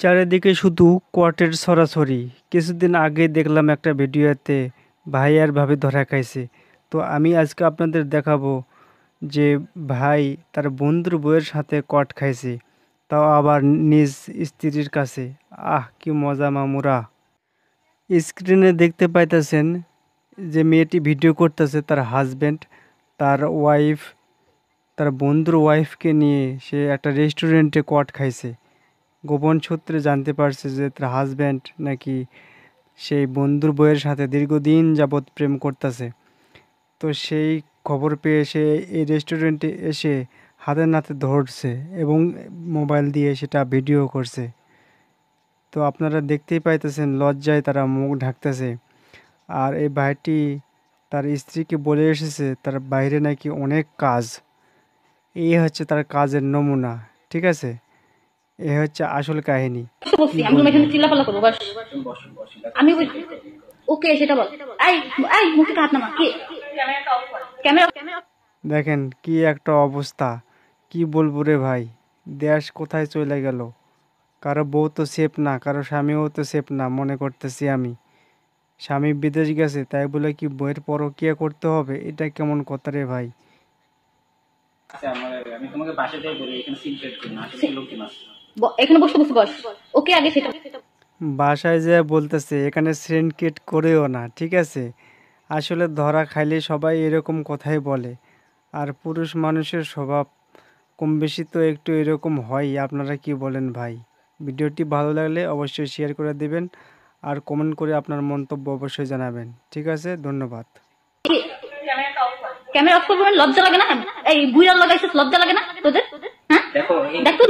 চারিদিকে শুধু কোয়াটের ছড়াছড়ি। কিছুদিন আগে দেখলাম একটা ভিডিওতে ভাই আর ভাবি ধরা খাইছে। তো আমি আজকে আপনাদের দেখাবো যে ভাই তার বন্ধুর বউয়ের সাথে কট খাইছে, তাও আবার নিজ স্ত্রীর কাছে। আহ, কি মজা মামুরা! স্ক্রিনে দেখতে পাইতেছেন যে মেয়েটি ভিডিও করতেছে, তার হাজবেন্ড, তার ওয়াইফ, তার বন্ধুর ওয়াইফকে নিয়ে সে একটা রেস্টুরেন্টে কট খাইছে। গোপন সূত্রে জানতে পারছে যে তার হাজব্যান্ড নাকি সেই বন্ধুর বউয়ের সাথে দীর্ঘদিন যাবৎ প্রেম করতেছে। তো সেই খবর পেয়ে সে এই রেস্টুরেন্টে এসে হাতে নাতে ধরছে এবং মোবাইল দিয়ে সেটা ভিডিও করছে। তো আপনারা দেখতেই পাইতেছেন লজ্জায় তারা মুখ ঢাকতেছে। আর এই ভাইটি তার স্ত্রীকে বলে এসেছে তার বাইরে নাকি অনেক কাজ। এই হচ্ছে তার কাজের নমুনা। ঠিক আছে, এ হচ্ছে আসল কাহিনী। কি বলছি আমি তোমার বলবো? এখানে চিল্লাপাল্লা করবো বাস। আমি ওকে সেটা বল। এই এই মুখে হাত নামা কি ক্যামেরা দেখেন কি একটা অবস্থা! কি বলবো রে ভাই! দেশ কোথায় চলে গেল! কারো বউ তো সেফ না, কারো স্বামীও তো সেফ না মনে করতেছি আমি। স্বামী বিদেশ গেছে তাই বলে কি বউয়ের পরকীয়া করতে হবে? এটা কেমন কথা রে ভাই! আমি তোমাকে বাসাতেই বলি এখানে সিন ক্রিয়েট করি না আসলে লোকজন আছে। এখানে বসে বসে বস। ওকে আগে সেটা বাসায় যে বলতেছে এখানে সিনক্রেট করেও না, ঠিক আছে? আসলে ধরা খাইলে সবাই এরকম কথাই বলে। আর পুরুষ মানুষের স্বভাব কম বেশি তো একটু এরকম হয়। আপনারা কি বলেন ভাই? ভিডিওটি ভালো লাগলে অবশ্যই শেয়ার করে দিবেন আর কমেন্ট করে আপনার মন্তব্য অবশ্যই জানাবেন। ঠিক আছে, ধন্যবাদ। ক্যামেরা অফ করবো, লজ্জা লাগে না? এই বুইড়ার লাগাইছিস, লজ্জা লাগে না তোদের? হ্যাঁ দেখো দেখ তো